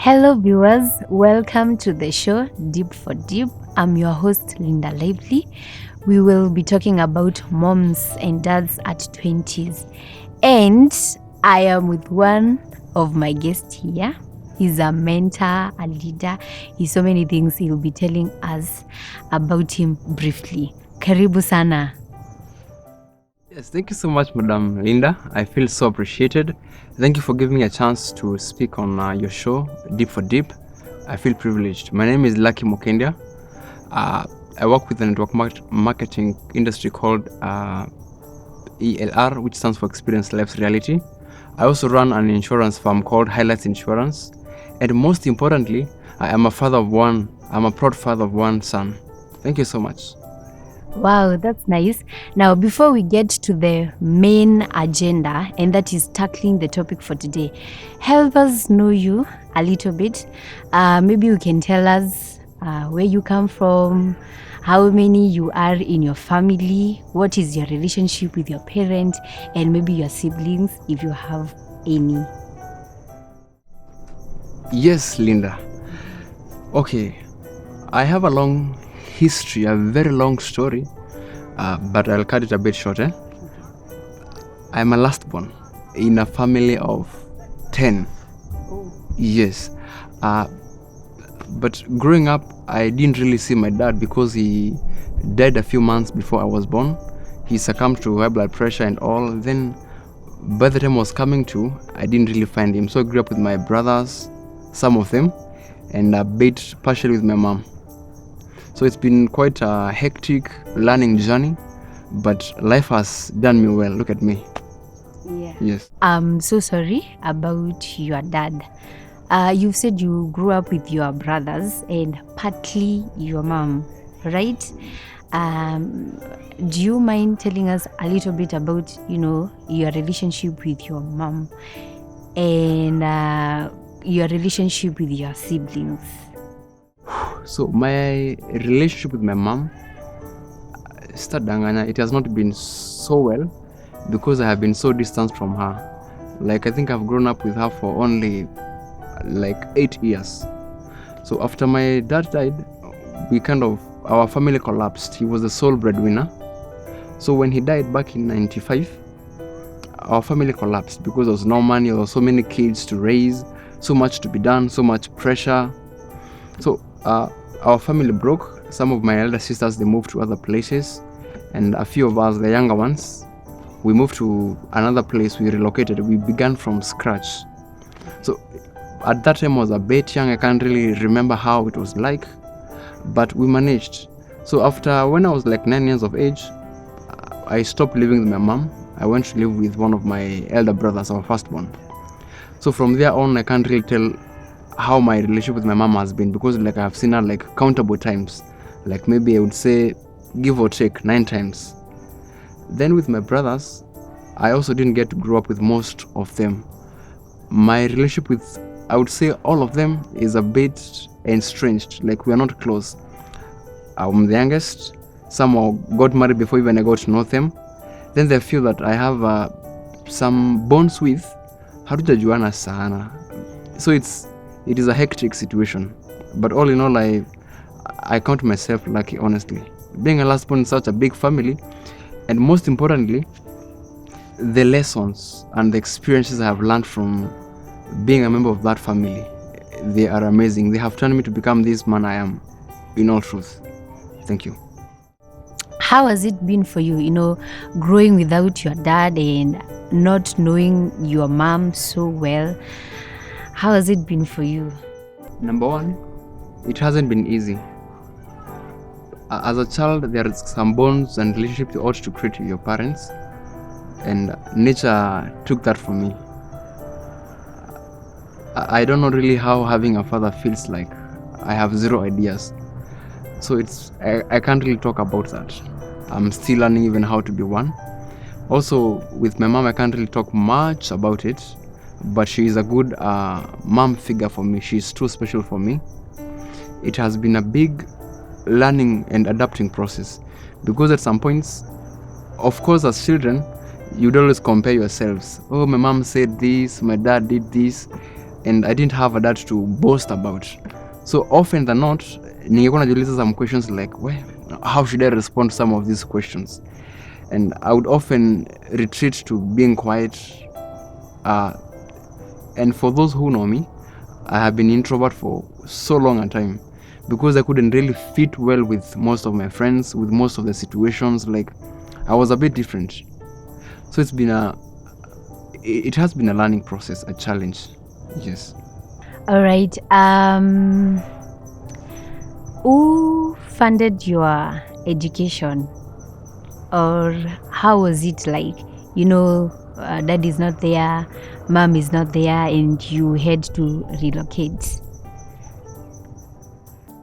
Hello, viewers. Welcome to the show Deep for Deep. I'm your host, Linda Lively. We will be talking about moms and dads at 20s. And I am with one of my guests here. He's a mentor, a leader. He's so many things. He'll be telling us about him briefly. Karibu sana. Yes, thank you so much, Madam Linda. I feel so appreciated. Thank you for giving me a chance to speak on your show, Deep for Deep. I feel privileged. My name is Lucky Mokendia. I work with the network marketing industry called ELR, which stands for Experience Life's Reality. I also run an insurance firm called Highlights Insurance. And most importantly, I am a father of one. I'm a proud father of one son. Thank you so much. Wow, that's nice. Now, before we get to the main agenda, and that is tackling the topic for today, help us know you a little bit. Maybe you can tell us where you come from, how many you are in your family, what is your relationship with your parent, and maybe your siblings, if you have any. Yes, Linda. Okay, I have a long history, a very long story, but I'll cut it a bit short. I'm a last born in a family of 10. Yes. But growing up, I didn't really see my dad because he died a few months before I was born. He succumbed to high blood pressure and all. Then by the time I was coming to, I didn't really find him. So I grew up with my brothers, some of them, and a bit partially with my mom. So it's been quite a hectic learning journey, but life has done me well. Look at me. Yeah. Yes. I'm so sorry about your dad. You've said you grew up with your brothers and partly your mom, right? Do you mind telling us a little bit about, your relationship with your mom and your relationship with your siblings? So my relationship with my mom, it has not been so well because I have been so distant from her. Like I think I've grown up with her for only like 8 years. So after my dad died, our family collapsed. He was the sole breadwinner. So when he died back in 95, our family collapsed because there was no money, there were so many kids to raise, so much to be done, so much pressure. So our family broke. Some of my elder sisters, they moved to other places, and a few of us, the younger ones, we moved to another place. We relocated. We began from scratch. So at that time I was a bit young. I can't really remember how it was like, but we managed. So when I was like 9 years of age, I stopped living with my mom. I went to live with one of my elder brothers, our firstborn. So from there on, I can't really tell how my relationship with my mom has been because like I've seen her like countable times, like maybe I would say give or take 9 times. Then with my brothers, I also didn't get to grow up with most of them. My relationship with, I would say, all of them is a bit estranged, like we're not close. I'm the youngest. Some got married before even I got to know them. Then there are few that I have some bonds with. Hatujajuana sana. So it is a hectic situation, but all in all, I count myself lucky, honestly. Being a last born in such a big family, and most importantly, the lessons and the experiences I have learned from being a member of that family, they are amazing. They have turned me to become this man I am, in all truth. Thank you. How has it been for you, growing without your dad and not knowing your mom so well? How has it been for you? Number one, it hasn't been easy. As a child, there are some bonds and relationships you ought to create with your parents, and nature took that from me. I don't know really how having a father feels like. I have zero ideas. So I can't really talk about that. I'm still learning even how to be one. Also, with my mom, I can't really talk much about it, but she is a good mom figure for me. She's too special for me. It has been a big learning and adapting process because at some points, of course, as children, you'd always compare yourselves. Oh, my mom said this, my dad did this. and I didn't have a dad to boast about. So often than not, ningekuwa najiuliza some questions like, well, how should I respond to some of these questions? And I would often retreat to being quiet. And for those who know me, I have been introvert for so long a time because I couldn't really fit well with most of my friends, with most of the situations. Like, I was a bit different. So it has been a learning process, a challenge. Yes. All right. Who funded your education, or how was it like? Dad is not there, mom is not there, and you had to relocate.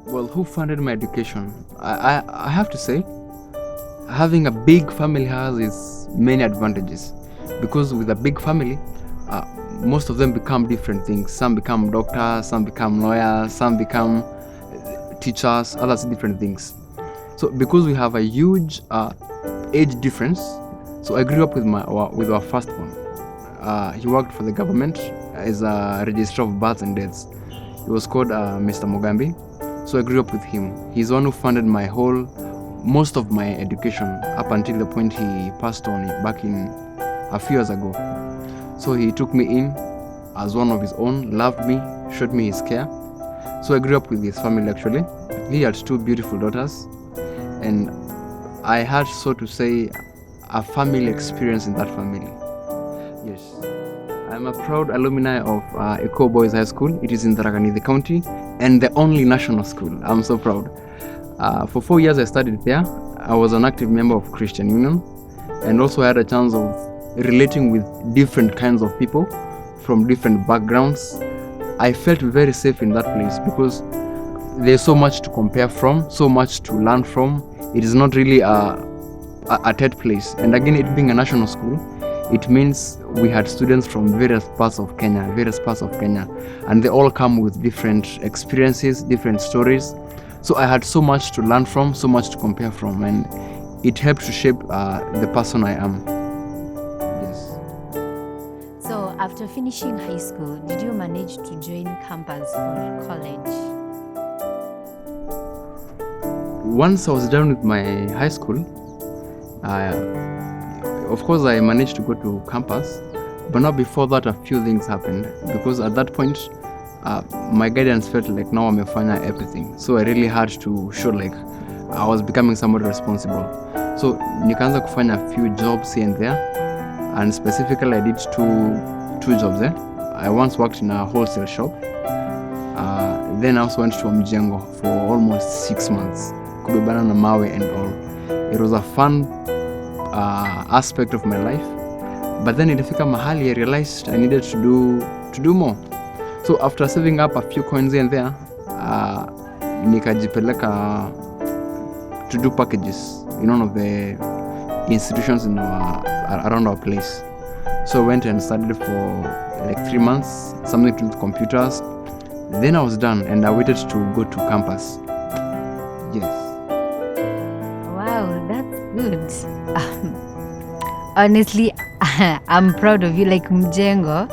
Well, who funded my education? I have to say, having a big family has its many advantages, because with a big family, most of them become different things. Some become doctors, some become lawyers, some become teachers, others different things. So because we have a huge age difference, so I grew up with our firstborn. He worked for the government as a registrar of births and deaths. He was called Mr. Mugambi. So I grew up with him. He's the one who funded most of my education up until the point he passed on back in a few years ago. So he took me in as one of his own, loved me, showed me his care. So I grew up with his family actually. He had 2 beautiful daughters, and I had, so to say, a family experience in that family. Yes. I'm a proud alumni of Eco Boys High School. It is in Tharaka County and the only national school. I'm so proud. For 4 years I studied there. I was an active member of Christian Union, and also had a chance of relating with different kinds of people from different backgrounds. I felt very safe in that place because there's so much to compare from, so much to learn from. It is not really a TED place. And again, it being a national school, it means we had students from various parts of Kenya, and they all come with different experiences, different stories. So I had so much to learn from, so much to compare from, and it helped to shape the person I am. Yes. So after finishing high school, did you manage to join campus or college? Once I was done with my high school, of course I managed to go to campus, but now before that a few things happened, because at that point my guidance felt like now I'm final everything. So I really had to show like I was becoming somebody responsible. So nikaanza kufanya a few jobs here and there, and specifically I did two jobs there. I once worked in a wholesale shop. Then I also went to Mjengo for almost 6 months, kubebana na mawe and all. It was a fun aspect of my life, but then ilifika mahali I realized I needed to do more. So after saving up a few coins here and there, nikajipeleka to do packages in one of the institutions around our place. So I went and studied for like 3 months, something to do with computers. Then I was done and I waited to go to campus. Yes. Wow, that's good. Honestly, I'm proud of you. Like Mjengo,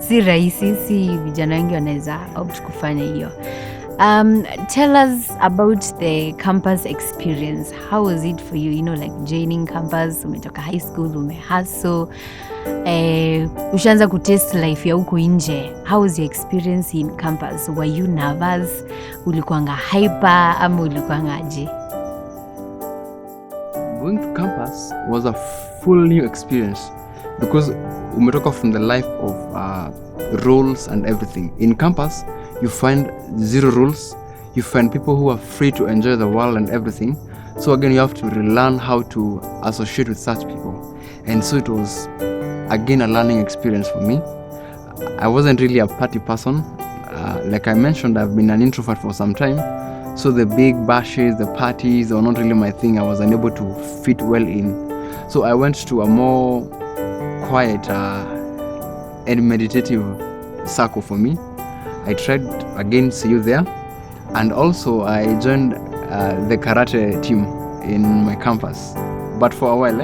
si rahisi, si vijana wengi wanaweza opt kufanya hiyo. Tell us about the campus experience. How was it for you? Like joining campus, umetoka high school, umehustle, ushaanza kutest life ya huko nje. How was your experience in campus? Were you nervous? Ulikuanga hyper ama ulikuanga aje? Going to campus was a full new experience because umetoka from the life of rules and everything. In campus, you find 0 rules. You find people who are free to enjoy the world and everything. So again, you have to relearn how to associate with such people. And so it was, again, a learning experience for me. I wasn't really a party person. Like I mentioned, I've been an introvert for some time. So the big bashes, the parties were not really my thing. I was unable to fit well in. So I went to a more quiet and meditative circle for me. I tried again see you there, and also I joined the karate team in my campus, but for a while.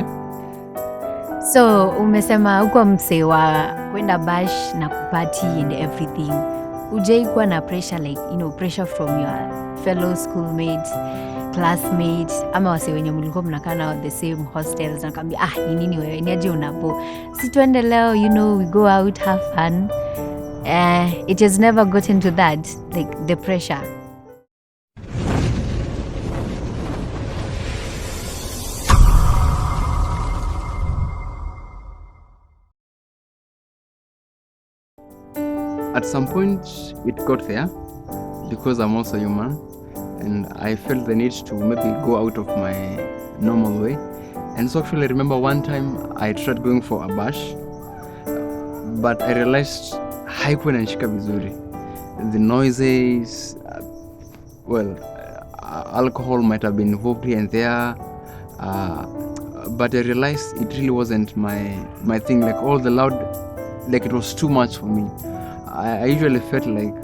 So umesema huko msee wa kwenda bash na kupati and everything, ujai kuwa na pressure like pressure from your fellow schoolmates, classmates, ama wase wenye mlikuwa mnakaa nao the same hostels, nakwambia ni nini wewe, ni aje unapo, si tuende leo, we go out, have fun. It has never gotten to that, like the pressure. At some point, it got there because I'm also human, and I felt the need to maybe go out of my normal way. And so actually, I remember one time I tried going for a bash, but I realized haikuwa inanishika vizuri. The noises, alcohol might have been involved here and there, but I realized it really wasn't my thing. Like all the loud, like it was too much for me. I usually felt like,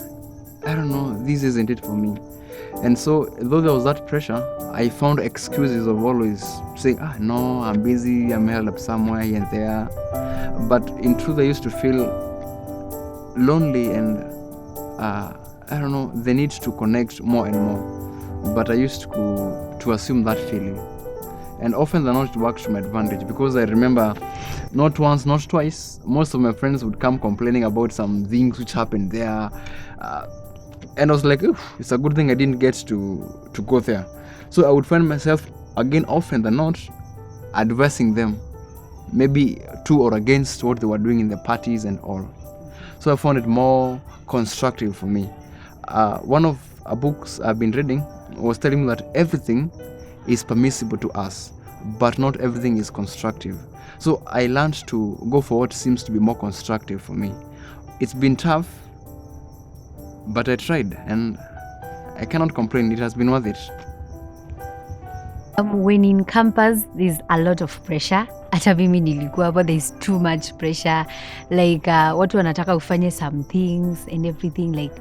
I don't know, this isn't it for me. And so, though there was that pressure, I found excuses of always saying, no, I'm busy, I'm held up somewhere here and there. But in truth, I used to feel lonely and, I don't know, the need to connect more and more. But I used to assume that feeling. And often than not, it worked to my advantage, because I remember not once, not twice, most of my friends would come complaining about some things which happened there. And I was like, it's a good thing I didn't get to go there. So I would find myself, again, often than not, advising them, maybe to or against what they were doing in the parties and all. So I found it more constructive for me. One of the books I've been reading was telling me that everything is permissible to us, but not everything is constructive. So I learned to go for what seems to be more constructive for me. It's been tough, but I tried, and I cannot complain. It has been worth it. When in campus, there's a lot of pressure. Hata mimi nilikuwa hapo, there's too much pressure. Like watu wanataka ufanye some things and everything, like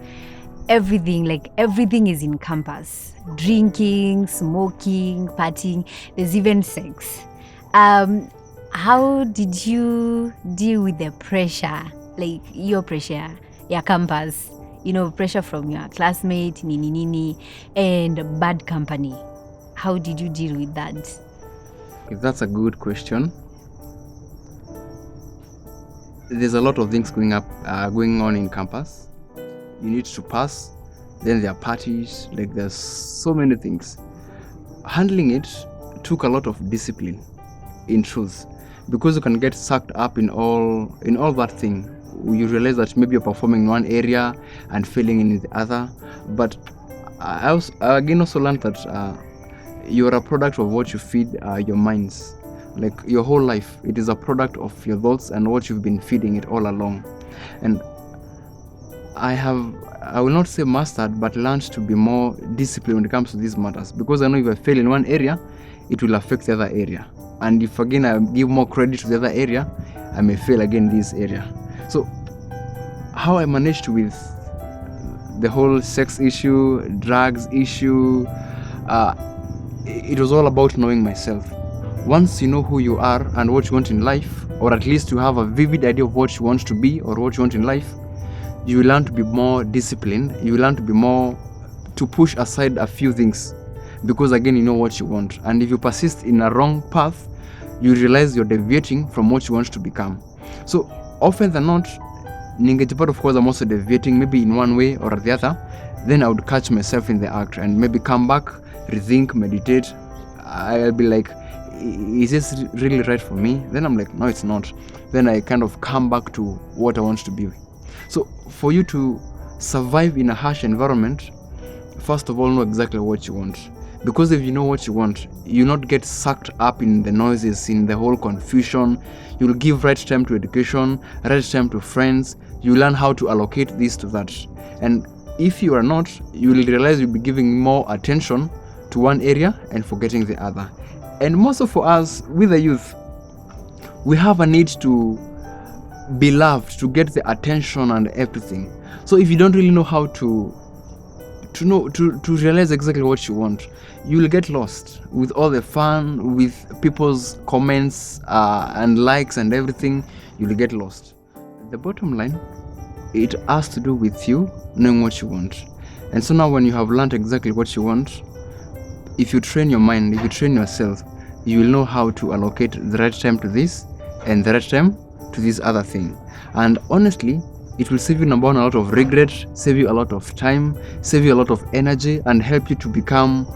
everything is in campus. Drinking, smoking, partying, there's even sex. How did you deal with the pressure, like your pressure, your campus, pressure from your classmate, nini, and bad company? How did you deal with that? That's a good question. There's a lot of things going on in campus. You need to pass, then there are parties, like there's so many things. Handling it took a lot of discipline, in truth, because you can get sucked up in all that thing. You realize that maybe you're performing in one area and failing in the other. But I also learned that you're a product of what you feed your minds. Like your whole life, it is a product of your thoughts and what you've been feeding it all along. And I will not say mastered, but learned to be more disciplined when it comes to these matters, because I know if I fail in one area, it will affect the other area. And if again I give more credit to the other area, I may fail again in this area. So how I managed with the whole sex issue, drugs issue, it was all about knowing myself. Once you know who you are and what you want in life, or at least you have a vivid idea of what you want to be or what you want in life, you will learn to be more disciplined. You will learn to push aside a few things, because again, you know what you want. And if you persist in a wrong path, you realize you're deviating from what you want to become. So often than not, ningejipata, of course, I'm also deviating, maybe in one way or the other. Then I would catch myself in the act and maybe come back, rethink, meditate. I'll be like, is this really right for me? Then I'm like, no, it's not. Then I kind of come back to what I want to be. So for you to survive in a harsh environment, first of all, know exactly what you want. Because if you know what you want, you'll not get sucked up in the noises, in the whole confusion. You'll give right time to education, right time to friends. You learn how to allocate this to that. And if you are not, you will realize you'll be giving more attention to one area and forgetting the other. And most of us, with the youth, we have a need to be loved, to get the attention and everything. So if you don't really know how to to know, to realize exactly what you want. You'll get lost with all the fun, with people's comments and likes and everything. You'll get lost. The bottom line, it has to do with you knowing what you want. And so now when you have learned exactly what you want, if you train your mind, if you train yourself, you will know how to allocate the right time to this and the right time to this other thing. And honestly, it will save you, number one, a lot of regret, save you a lot of time, save you a lot of energy, and help you to become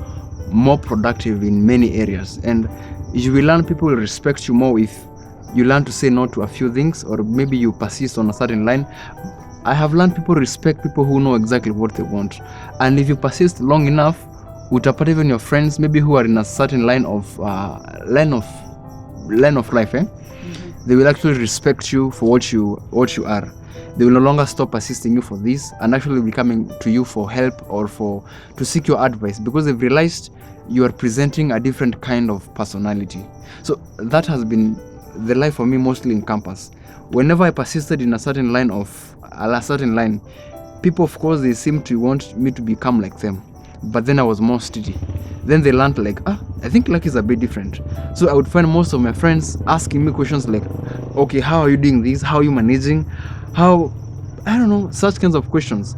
more productive in many areas. And you will learn, people will respect you more if you learn to say no to a few things, or maybe you persist on a certain line. I have learned people respect people who know exactly what they want. And if you persist long enough, utapata even your friends maybe who are in a certain line of life, they will actually respect you for what you are. They will no longer stop assisting you for this and actually be coming to you for help or to seek your advice, because they've realized you are presenting a different kind of personality. So that has been the life for me, mostly in campus. Whenever I persisted in a certain line, people, of course, they seem to want me to become like them. But then I was more steady. Then they learned like, I think Lucky is a bit different. So I would find most of my friends asking me questions like, okay, how are you doing this? How are you managing? How, I don't know, such kinds of questions.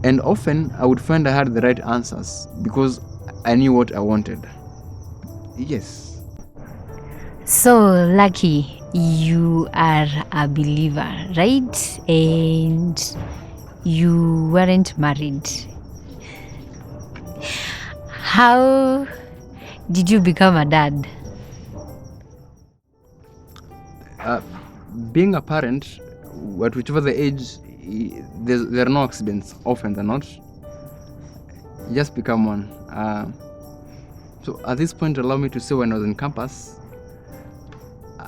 And often I would find I had the right answers because I knew what I wanted. Yes. So, Lucky, you are a believer, right? And you weren't married. How did you become a dad? Being a parent, at whichever the age, there are no accidents, often than not. Just become one. So at this point, allow me to say, when I was in campus,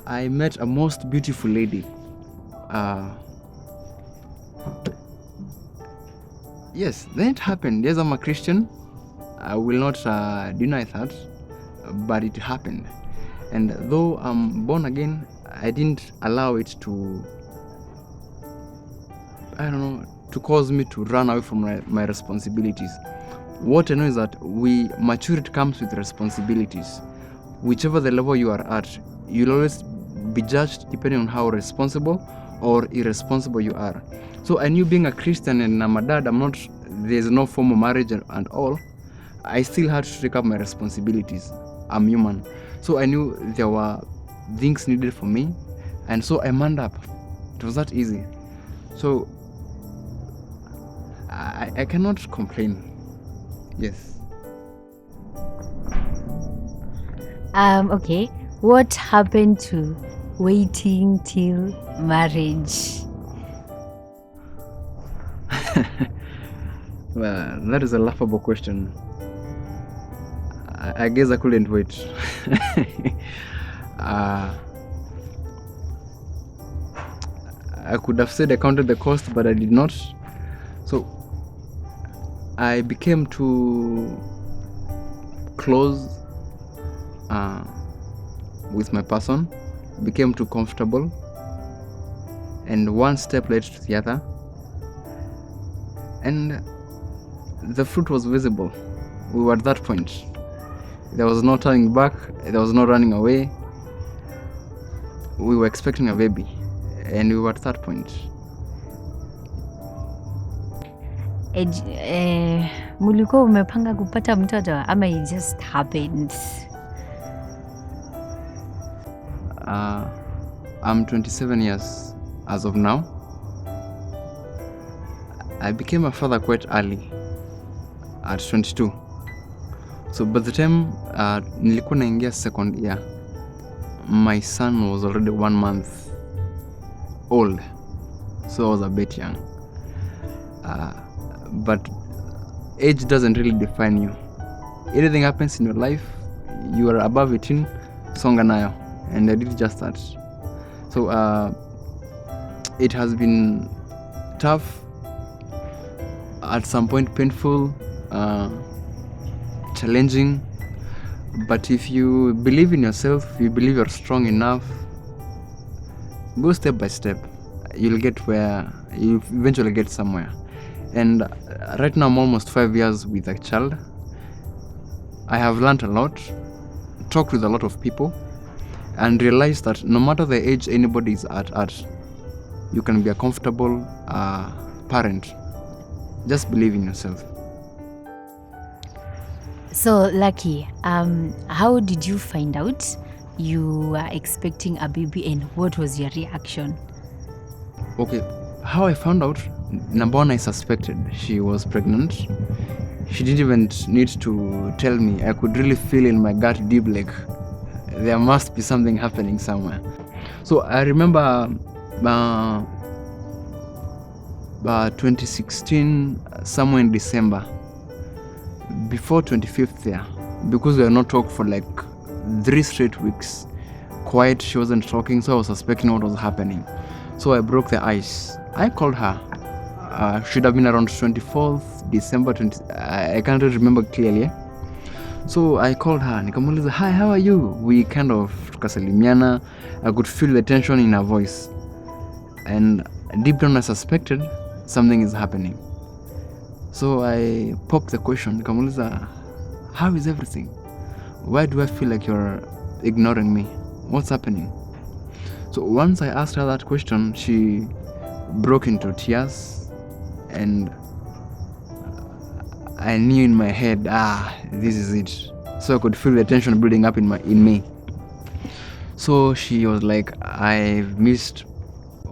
I met a most beautiful lady. Yes, then it happened. Yes, I'm a Christian. I will not deny that, but it happened. And though I'm born again, I didn't allow it to, to cause me to run away from my responsibilities. What I know is that maturity comes with responsibilities. Whichever the level you are at, you'll always be judged depending on how responsible or irresponsible you are. So I knew, being a Christian and I'm a dad, there's no formal marriage and all, I still had to take up my responsibilities. I'm human. So I knew there were things needed for me, and so I manned up. It was that easy. So I cannot complain. Yes. Okay. What happened to waiting till marriage? Well, that is a laughable question. I guess I couldn't wait. I could have said I counted the cost, but I did not. So I became too close with my person, became too comfortable, and one step led to the other, and the fruit was visible. We were at that point. There was no turning back, there was no running away. We were expecting a baby, and we were at that point. Mulikuwa umepanga kupata mtoto ama it just happened? I'm 27 years as of now. I became a father quite early, at 22. So by the time nilikuwa naingia second year, my son was already 1 month old. So I was a bit young. But age doesn't really define you. Anything happens in your life, you are above 18, songa nayo. And I did just that. So it has been tough, at some point painful, challenging, but if you believe in yourself, you believe you're strong enough, go step by step, you'll get where you eventually get somewhere. And right now I'm almost 5 years with a child. I have learned a lot, talked with a lot of people, and realized that no matter the age anybody is at, you can be a comfortable parent. Just believe in yourself. So, Lucky, how did you find out you were expecting a baby and what was your reaction? Okay, how I found out, number one, I suspected she was pregnant. She didn't even need to tell me. I could really feel in my gut deep, like there must be something happening somewhere. So I remember 2016, somewhere in December, before 25th there, because we were not talking for like 3 straight weeks. Quiet, she wasn't talking, so I was suspecting what was happening. So I broke the ice. I called her. Should have been around 24th December 20. I can't really remember clearly. So I called her. Nikamuuliza, hi, how are you? We kind of tukasalimiana. I could feel the tension in her voice. And deep down I suspected something is happening. So I popped the question. Nikamuuliza, how is everything? Why do I feel like you're ignoring me? What's happening? So once I asked her that question, she broke into tears, and I knew in my head, this is it. So I could feel the tension building up in me. So she was like, I've missed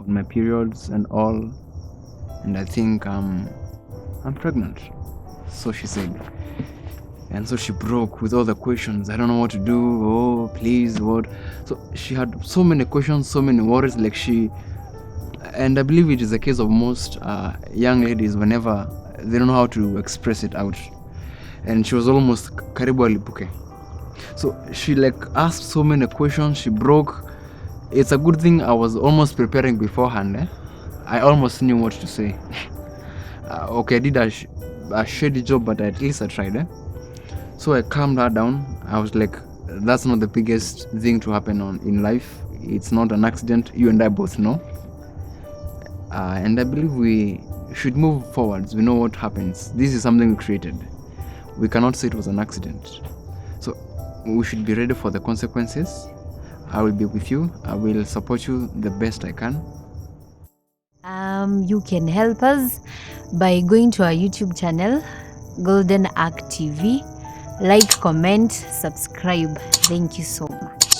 my periods and all, and I think I'm pregnant. So she said. And so she broke with all the questions. I don't know what to do. Oh, please, what? So she had so many questions, so many worries. And I believe it is the case of most young ladies whenever they don't know how to express it out. And she was almost karibu alipuke. So she asked so many questions. She broke. It's a good thing I was almost preparing beforehand. I almost knew what to say. Okay, I did a shady job, but at least I tried. So I calmed her down. I was like, that's not the biggest thing to happen in life. It's not an accident. You and I both know. And I believe we should move forwards. We know what happens. This is something we created. We cannot say it was an accident. So we should be ready for the consequences. I will be with you. I will support you the best I can. You can help us by going to our YouTube channel, Golden Arc TV. Like, comment, subscribe. Thank you so much.